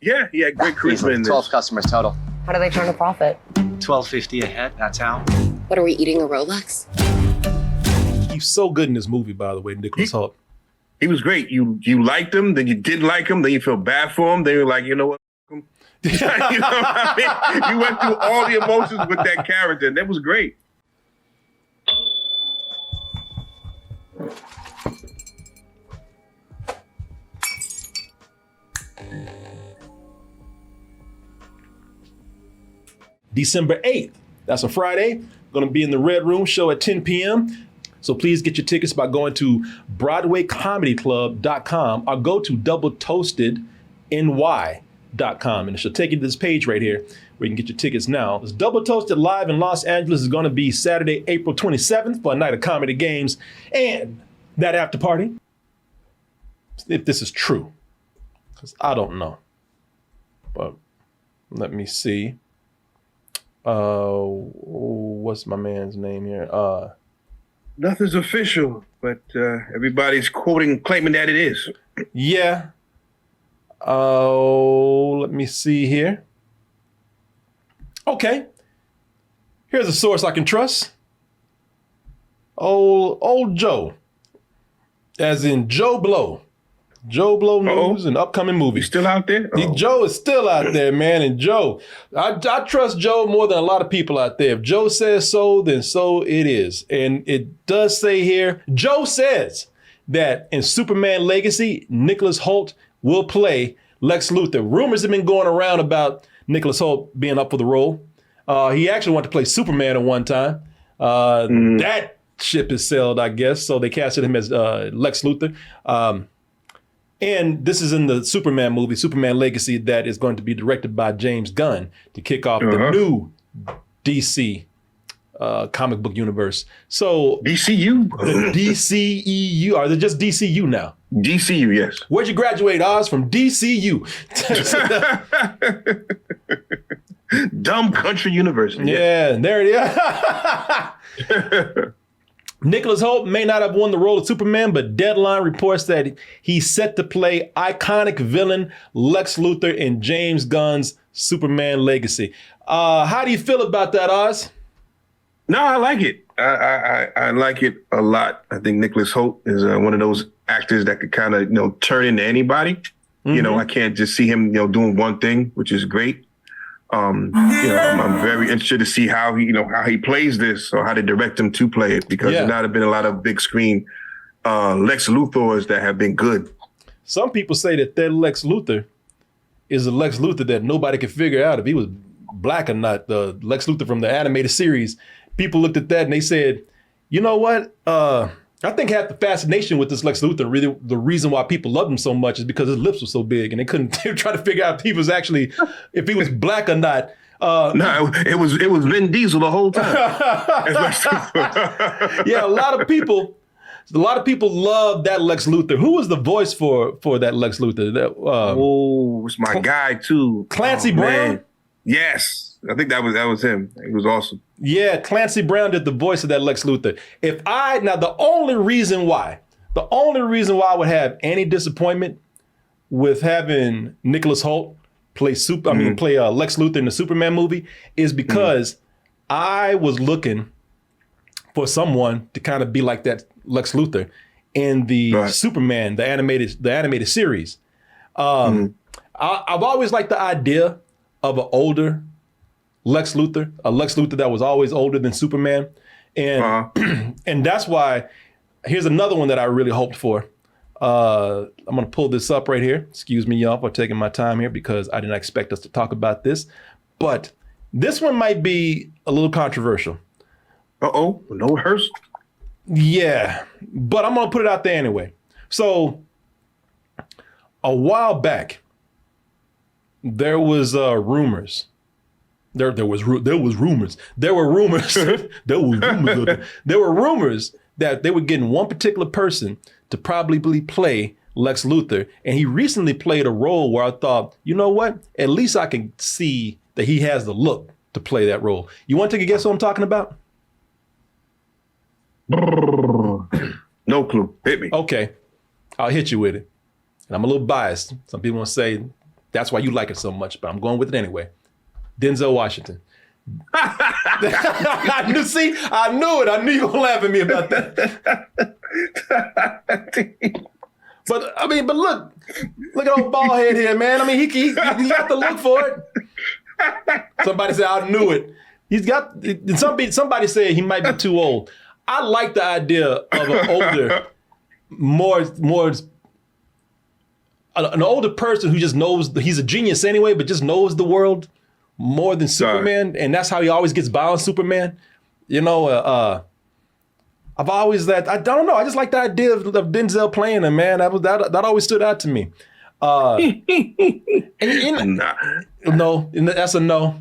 Yeah, he had great charisma in this. 12 customers total. How do they turn a profit? $12.50 a head, that's how. What, are we eating a Rolex? He's so good in this movie, by the way, Nicholas Hoult. He was great. You liked him, then you didn't like him, then you felt bad for him, then you're like, you know what? You know what I mean? You went through all the emotions with that character, and that was great. December 8th, that's a Friday. Going to be in the Red Room show at 10 p.m. So please get your tickets by going to BroadwayComedyClub.com or go to DoubleToastedNY.com. And it should take you to this page right here where you can get your tickets now. It's Double Toasted live in Los Angeles is going to be Saturday, April 27th for a night of comedy games and that after party. If this is true, because I don't know. But let me see. What's my man's name here? Nothing's official, but everybody's claiming that it is. Yeah. Oh, let me see here. Okay. Here's a source I can trust. Old Joe. As in Joe Blow. Joe Blow News and upcoming movies. He's still out there? Joe is still out there, man. And Joe, I trust Joe more than a lot of people out there. If Joe says so, then so it is. And it does say here, Joe says that in Superman Legacy, Nicholas Hoult will play Lex Luthor. Rumors have been going around about Nicholas Hoult being up for the role. He actually wanted to play Superman at one time. That ship is sailed, I guess. So they casted him as Lex Luthor. And this is in the Superman movie, Superman Legacy, that is going to be directed by James Gunn to kick off the new DC comic book universe. So DCU? DCEU. Are they just DCU now? DCU, yes. Where'd you graduate, Oz? From DCU. Dumb Country University. Yeah, there it is. Nicholas Hoult may not have won the role of Superman, but Deadline reports that he's set to play iconic villain Lex Luthor in James Gunn's Superman Legacy. How do you feel about that, Oz? No, I like it. I like it a lot. I think Nicholas Hoult is one of those actors that could kind of turn into anybody. You know, I can't just see him doing one thing, which is great. I'm very interested to see how he plays this or how they direct him to play it, because there have been a lot of big screen Lex Luthors that have been good. Some people say that Lex Luthor is a Lex Luthor that nobody could figure out if he was black or not. The Lex Luthor from the animated series. People looked at that and they said, you know what? I think half the fascination with this Lex Luthor, really the reason why people loved him so much is because his lips were so big and they were trying to figure out if he was black or not. No, it was Vin Diesel the whole time. Yeah, a lot of people love that Lex Luthor. Who was the voice for that Lex Luthor? It's my guy too. Clancy Brown? Man. Yes. I think that was him. He was awesome. Yeah, Clancy Brown did the voice of that Lex Luthor. The only reason why I would have any disappointment with having Nicholas Hoult play Lex Luthor in the Superman movie is because I was looking for someone to kind of be like that Lex Luthor in the Superman, the animated series. I've always liked the idea of an older Lex Luthor, a Lex Luthor that was always older than Superman. And and that's why, here's another one that I really hoped for. I'm gonna pull this up right here. Excuse me, y'all, for taking my time here because I didn't expect us to talk about this. But this one might be a little controversial. No rehearsal. Yeah, but I'm gonna put it out there anyway. So a while back, there was rumors. There were rumors that they were getting one particular person to probably play Lex Luthor. And he recently played a role where I thought, you know what? At least I can see that he has the look to play that role. You want to take a guess what I'm talking about? No clue. Hit me. Okay. I'll hit you with it. And I'm a little biased. Some people want to say That's why you like it so much, but I'm going with it anyway. Denzel Washington. I knew it. I knew you were gonna laugh at me about that. But look at old bald head here, man. I mean, he got the look for it. Somebody said, I knew it. He's got, somebody said he might be too old. I like the idea of an older, an older person who just knows, he's a genius anyway, but just knows the world more than Superman. And that's how he always gets by on Superman. You know, I've always I don't know. I just like the idea of Denzel playing him, man. That always stood out to me. No, that's a no.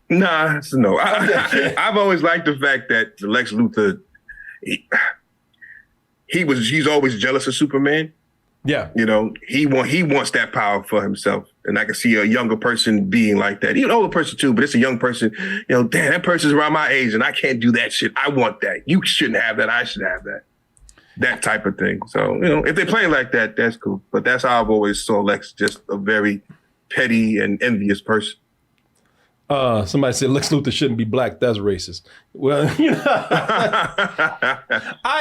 Nah, it's a no. I've always liked the fact that Lex Luthor, he's always jealous of Superman. Yeah. You know, he wants that power for himself. And I can see a younger person being like that. Even an older person too, but it's a young person. You know, damn, that person's around my age and I can't do that shit. I want that. You shouldn't have that. I should have that. That type of thing. So, you know, if they play like that, that's cool. But that's how I've always saw Lex, just a very petty and envious person. Somebody said Lex Luthor shouldn't be black. That's racist. Well, you know,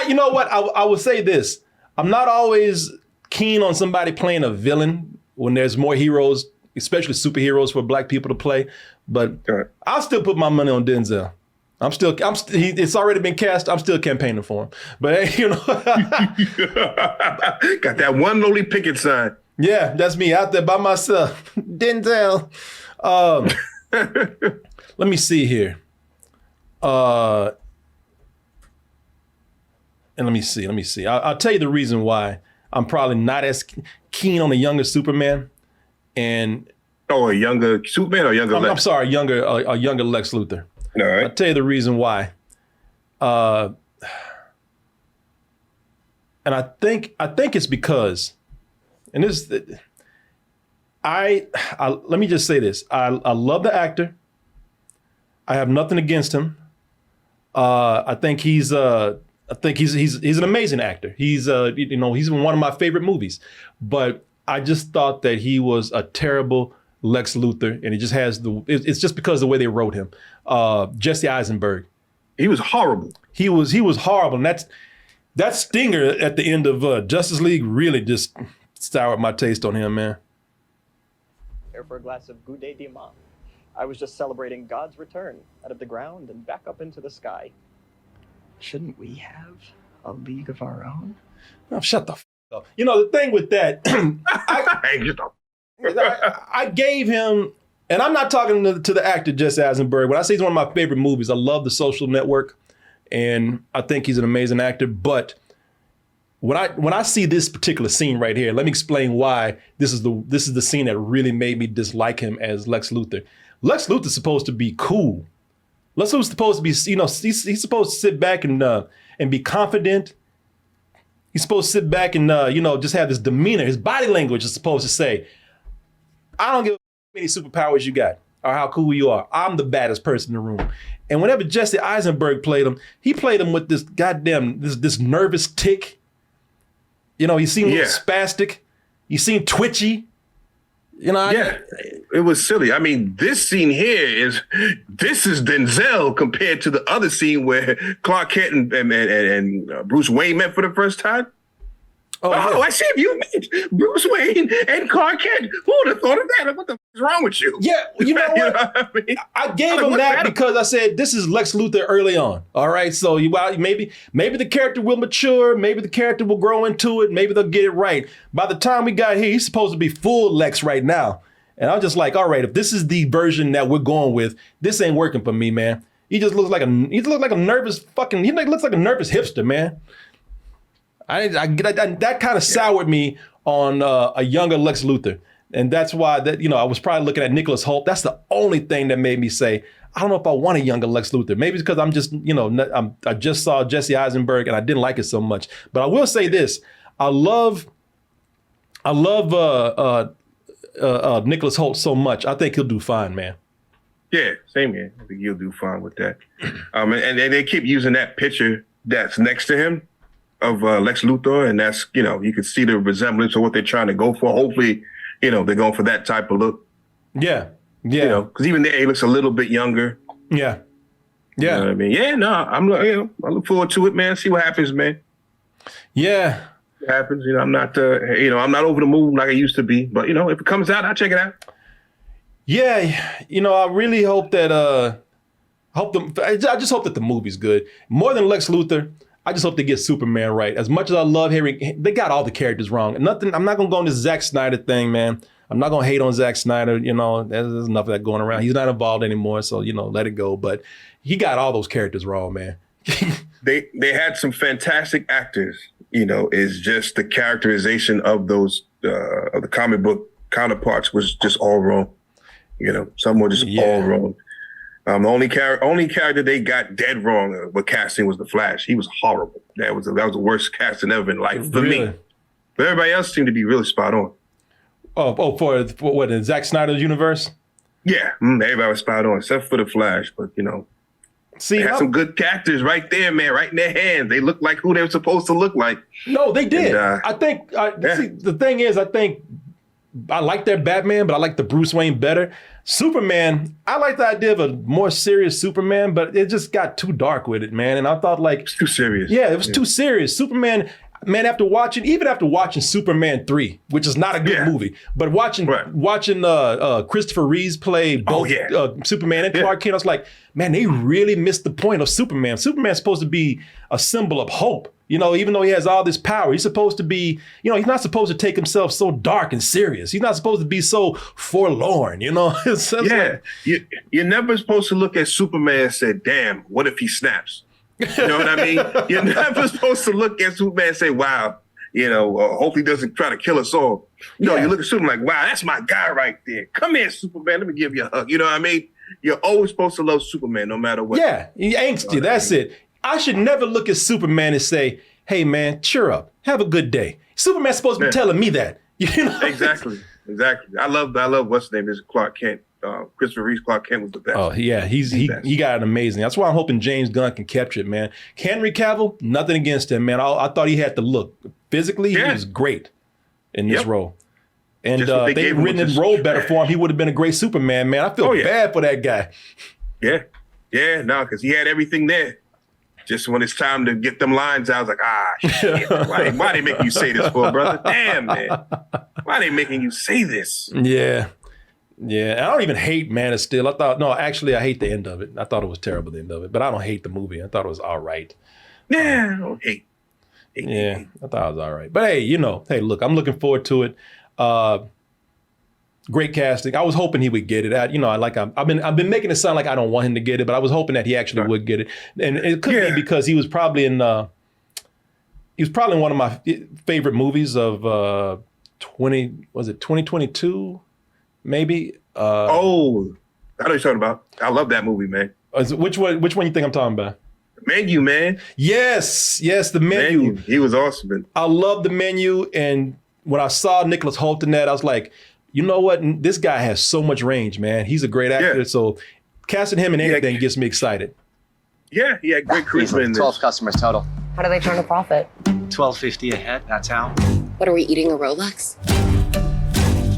you know what? I will say this. I'm not always keen on somebody playing a villain when there's more heroes, especially superheroes for black people to play. But I'll still put my money on Denzel. It's already been cast. I'm still campaigning for him. But you know, got that one lowly picket sign. Yeah, that's me out there by myself. Denzel. Let me see here. And let me see. I'll tell you the reason why I'm probably not as keen on a younger Superman. And a younger Superman or younger Lex? I'm sorry, a younger Lex Luthor. All right. I'll tell you the reason why. And I think it's because, and this, let me just say this. I love the actor. I have nothing against him. I think he's an amazing actor. He's he's in one of my favorite movies. But I just thought that he was a terrible Lex Luthor, and it just has it's just because of the way they wrote him. Jesse Eisenberg. He was horrible. He was horrible. And that stinger at the end of Justice League really just soured my taste on him, man. Here for a glass of Goudet d'Iman. I was just celebrating God's return out of the ground and back up into the sky. Shouldn't we have a league of our own? Oh, shut the f up. You know, the thing with that, I gave him, and I'm not talking to the actor Jesse Eisenberg. When I say he's one of my favorite movies, I love The Social Network, and I think he's an amazing actor. But when I see this particular scene right here, let me explain why this is the scene that really made me dislike him as Lex Luthor. Lex Luthor's supposed to be cool. Lex Luthor's supposed to be, he's supposed to sit back and be confident. He's supposed to sit back and just have this demeanor. His body language is supposed to say, I don't give a how many superpowers you got or how cool you are. I'm the baddest person in the room. And whenever Jesse Eisenberg played him, he played him with this goddamn, this nervous tick. You know, he seemed a little spastic. He seemed twitchy. You know, it was silly. I mean, this scene here is Denzel compared to the other scene where Clark Kent and Bruce Wayne met for the first time. I see if you met Bruce Wayne and Clark Kent. Who would have thought of that? What the f is wrong with you? Yeah, you know what? You know what I mean? I gave him that because I said this is Lex Luthor early on. All right, so maybe the character will mature, maybe the character will grow into it, maybe they'll get it right. By the time we got here, he's supposed to be full Lex right now, and I'm just like, all right, if this is the version that we're going with, this ain't working for me, man. He looks like a nervous hipster, man. That kind of soured me on a younger Lex Luthor. And that's why I was probably looking at Nicholas Hoult. That's the only thing that made me say, I don't know if I want a younger Lex Luthor. Maybe it's because I'm just, I just saw Jesse Eisenberg and I didn't like it so much. But I will say this, I love Nicholas Hoult so much. I think he'll do fine, man. Yeah, same here. I think he'll do fine with that. And they keep using that picture that's next to him of Lex Luthor, and that's, you can see the resemblance of what they're trying to go for. Hopefully, they're going for that type of look. Yeah. Yeah. You know, because even there, he looks a little bit younger. Yeah. Yeah. You know what I mean? Yeah, no, I look forward to it, man. See what happens, man. Yeah. What happens, I'm not, I'm not over the moon like I used to be. But, if it comes out, I'll check it out. Yeah. I really hope that, I just hope that the movie's good. More than Lex Luthor, I just hope they get Superman right. As much as I love Harry, they got all the characters wrong. I'm not going to go on this Zack Snyder thing, man. I'm not going to hate on Zack Snyder. There's enough of that going around. He's not involved anymore, so, let it go. But he got all those characters wrong, man. They had some fantastic actors, it's just the characterization of those, of the comic book counterparts was just all wrong. Some were just all wrong. The only character they got dead wrong with casting was the Flash. He was horrible. That was the worst casting ever in life for me. But everybody else seemed to be really spot on. For what, in Zack Snyder's universe? Yeah, everybody was spot on except for the Flash. But see, they had some good actors right there, man, right in their hands. They looked like who they were supposed to look like. No, they did. And, I think. See, the thing is, I think I like their Batman, but I like the Bruce Wayne better. Superman, I like the idea of a more serious Superman, but it just got too dark with it, man. And I thought it's too serious. Yeah, it was too serious. Superman, man, after watching Superman 3, which is not a good movie, but watching Christopher Reeves play both Superman and Clark Kent, I was like, man, they really missed the point of Superman. Superman's supposed to be a symbol of hope. Even though he has all this power, he's supposed to be, he's not supposed to take himself so dark and serious. He's not supposed to be so forlorn, You're never supposed to look at Superman and say, damn, what if he snaps? You know what I mean? You're never supposed to look at Superman and say, wow, hope he doesn't try to kill us all. No, you look at Superman like, wow, that's my guy right there. Come here, Superman, let me give you a hug. You know what I mean? You're always supposed to love Superman no matter what. Yeah, he angsty, that's it. I should never look at Superman and say, hey, man, cheer up. Have a good day. Superman's supposed to be telling me that. Exactly. I love what's his name is Clark Kent. Christopher Reeves Clark Kent was the best. Oh, yeah, he got it amazing. That's why I'm hoping James Gunn can capture it, man. Henry Cavill, nothing against him, man. I thought he had the look. Physically, he was great in this role. And if they had written the role better for him, he would have been a great Superman, man. I feel bad for that guy. Yeah, no, because he had everything there. Just when it's time to get them lines out, I was like, shit. Why they making you say this for, brother? Damn, man. Why they making you say this? Yeah. Yeah. I don't even hate Man of Steel. I hate the end of it. I thought it was terrible, the end of it. But I don't hate the movie. I thought it was all right. Yeah, I don't hate. I thought it was all right. But hey, look, I'm looking forward to it. Great casting. I was hoping he would get it. I've been making it sound like I don't want him to get it, but I was hoping that he actually would get it. And it could be because he was probably in one of my favorite movies of 2022, maybe. I know what you're talking about. I love that movie, man. Which one you think I'm talking about? Menu, man. Yes, the Menu. He was awesome, man. I love the Menu, and when I saw Nicholas Hoult in that, I was like, you know what? This guy has so much range, man. He's a great actor, so casting him in anything gets me excited. Yeah, he had great charisma in this. 12 customers total. How do they turn a profit? $12.50 a head, that's how. What are we eating, a Rolex?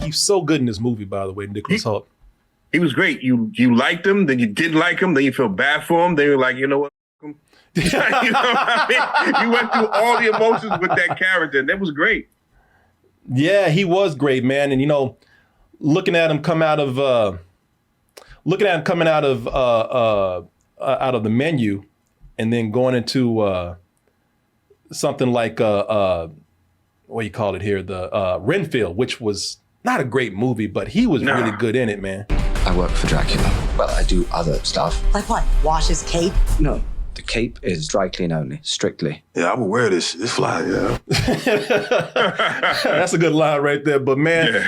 He's so good in this movie, by the way, Nicholas Hoult. He was great. You liked him, then you didn't like him, then you feel bad for him, then you're like, you know what? You know what I mean? You went through all the emotions with that character, and that was great. Yeah, he was great, man. And looking at him coming out of the Menu, and then going into something like what do you call it here, the Renfield, which was not a great movie, but he was really good in it, man. I work for Dracula. Well, I do other stuff. Like what? Wash his cape? No. The cape is dry clean only, strictly. Yeah, I would wear this. It's fly, yeah. That's a good line right there. But man,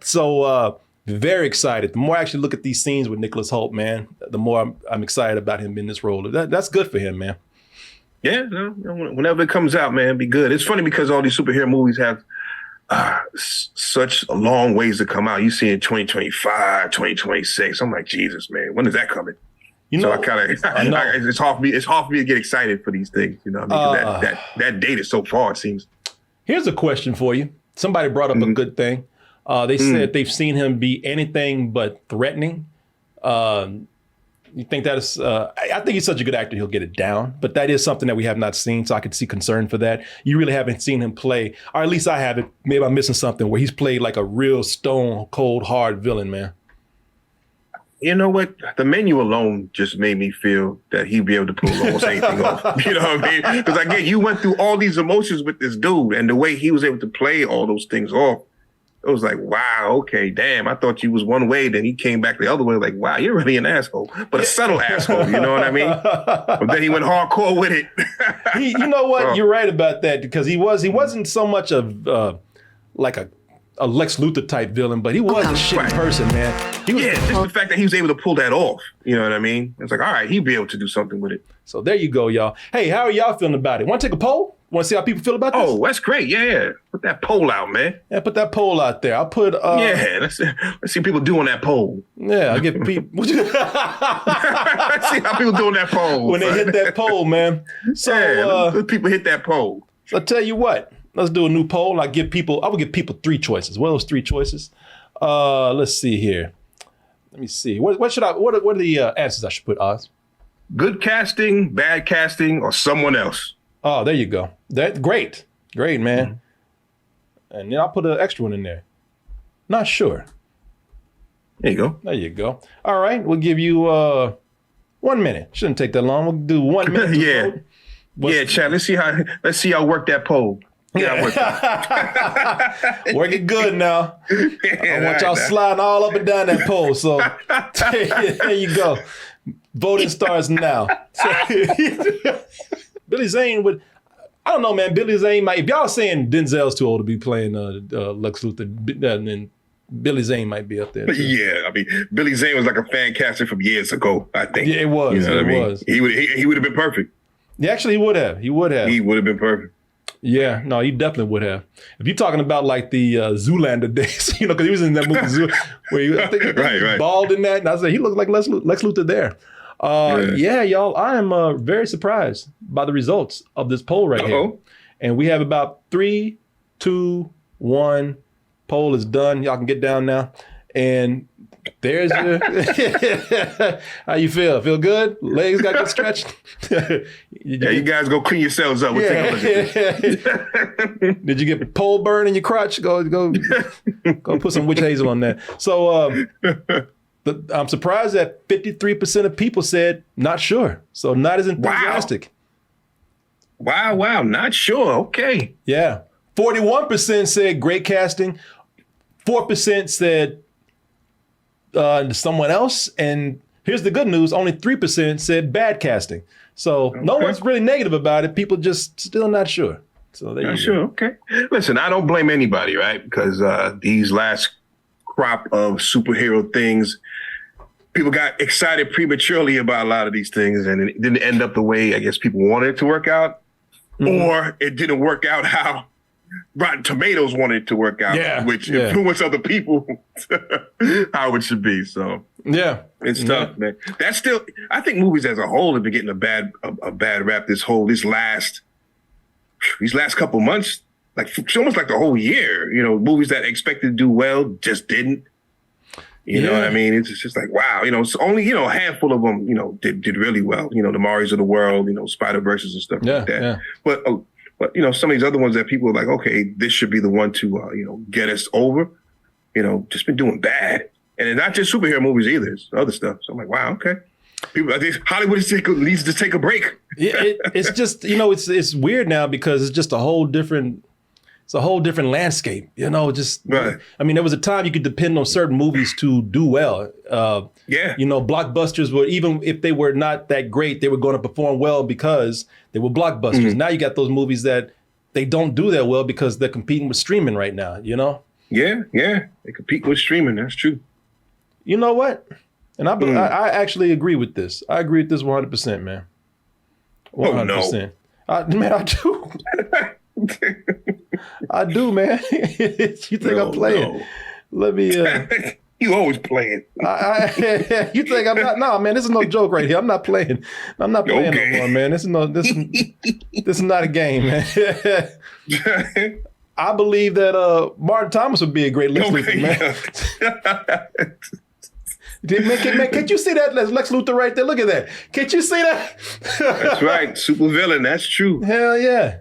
so very excited. The more I actually look at these scenes with Nicholas Hoult, man, the more I'm excited about him in this role. That's good for him, man. Yeah, whenever it comes out, man, it'd be good. It's funny because all these superhero movies have such a long ways to come out. You see in 2025, 2026. I'm like, Jesus, man, when is that coming? So it's hard for me to get excited for these things, you know what I mean? That date is so far, it seems. Here's a question for you. Somebody brought up a good thing. They said they've seen him be anything but threatening. You think that is, I think he's such a good actor, he'll get it down. But that is something that we have not seen, so I could see concern for that. You really haven't seen him play, or at least I haven't. Maybe I'm missing something where he's played like a real stone cold hard villain, man. You know what? The menu alone just made me feel that he'd be able to pull almost anything off. You know what I mean? Because again, you went through all these emotions with this dude, and the way he was able to play all those things off, it was like, wow, okay, damn. I thought you was one way, then he came back the other way. Like, wow, you're really an asshole, but a subtle asshole. You know what I mean? But then he went hardcore with it. You know what? You're right about that, because he wasn't so much of like a Lex Luthor type villain, but he was a shitty person, man. He was, just the fact that he was able to pull that off. You know what I mean? It's like, all right, he'd be able to do something with it. So there you go, y'all. Hey, how are y'all feeling about it? Want to take a poll? Want to see how people feel about this? Oh, that's great. Yeah. Put that poll out, man. Yeah, put that poll out there. I'll put... let's see people doing that poll. Yeah, I'll get people... Let's see how people doing that poll. When they hit that poll, man. So, let people hit that poll. So I tell you what, let's do a new poll. I will give people 3 choices. What are those 3 choices? Let's see here. Let me see. What are the answers I should put, Oz? Good casting, bad casting, or someone else. Oh, there you go. Great, man. Mm-hmm. And then I'll put an extra one in there. Not sure. There you go. There you go. All right, we'll give you 1 minute. Shouldn't take that long. We'll do 1 minute. Yeah, Chad. Let's see y'all work that poll. Yeah, work it good now. I want y'all sliding all up and down that pole. So there you go. Voting starts now. Billy Zane would, I don't know, man. Billy Zane might, if y'all saying Denzel's too old to be playing Lex Luthor, then Billy Zane might be up there too. Yeah, I mean, Billy Zane was like a fan casting from years ago, I think. Yeah, it was. You know what I mean? He would have been perfect. Yeah, actually, he would have. He would have been perfect. Yeah, no, he definitely would have. If you're talking about like the Zoolander days, because he was in that movie Zoo, where he, I think he was bald in that, and I said he looked like Lex Luthor there. Yeah, y'all, I am very surprised by the results of this poll right here. And we have about 3, 2, 1. Poll is done. Y'all can get down now. And there's your... How you feel? Feel good? Legs got good stretched? You guys go clean yourselves up. We'll take a look at this. Did you get pole burn in your crotch? Go put some witch hazel on that. So I'm surprised that 53% of people said not sure. So not as enthusiastic. Wow. Not sure. Okay. Yeah. 41% said great casting. 4% said someone else. And here's the good news. Only 3% said bad casting. So no one's really negative about it. People just still not sure. So there you go. Sure. Okay. Listen, I don't blame anybody, right? Because these last crop of superhero things, people got excited prematurely about a lot of these things, and it didn't end up the way I guess people wanted it to work out, or it didn't work out how Rotten Tomatoes wanted it to work out, which influenced other people how it should be. So it's tough, man. That's still, I think movies as a whole have been getting a bad rap. These last couple months, like it's almost like the whole year. You know, movies that expected to do well just didn't. You know what I mean? It's just like, wow, it's only, a handful of them, did really well. The Marios of the world, Spider-Verses and stuff like that. Yeah. But some of these other ones that people are like, okay, this should be the one to, get us over, just been doing bad. And it's not just superhero movies either. It's other stuff. So I'm like, wow, okay. People, I think Hollywood needs to take a break. It's just, it's weird now because it's just a whole different landscape, right. I mean, there was a time you could depend on certain movies to do well. Blockbusters were, even if they were not that great, they were going to perform well because they were blockbusters. Mm-hmm. Now you got those movies that they don't do that well because they're competing with streaming right now, Yeah. They compete with streaming. That's true. You know what? And I actually agree with this. I agree with this 100%, man. 100%. Oh, no. Man, I do. I do, man. You think I'm playing? No. Let me. You always playing. You think I'm not? No, man. This is no joke right here. I'm not playing. I'm not playing no more, man. This is not a game, man. I believe that Martin Thomas would be a great Lex Luthor, man. Man, can't you see that Lex Luthor right there? Look at that. Can't you see that? That's right. Super villain. That's true. Hell yeah.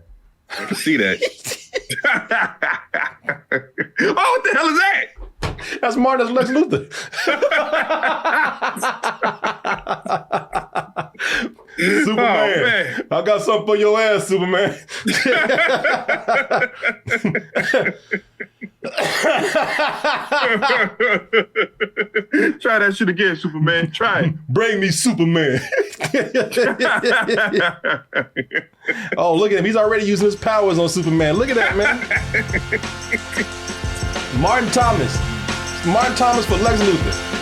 I can see that. Oh, what the hell is that? That's Martin's Lex Luthor. Superman. Oh, man. I got something for your ass, Superman. Try that shit again, Superman. Try it. Bring me Superman. Oh, look at him. He's already using his powers on Superman. Look at that, man. Martin Thomas. Martin Thomas for Lex Luthor.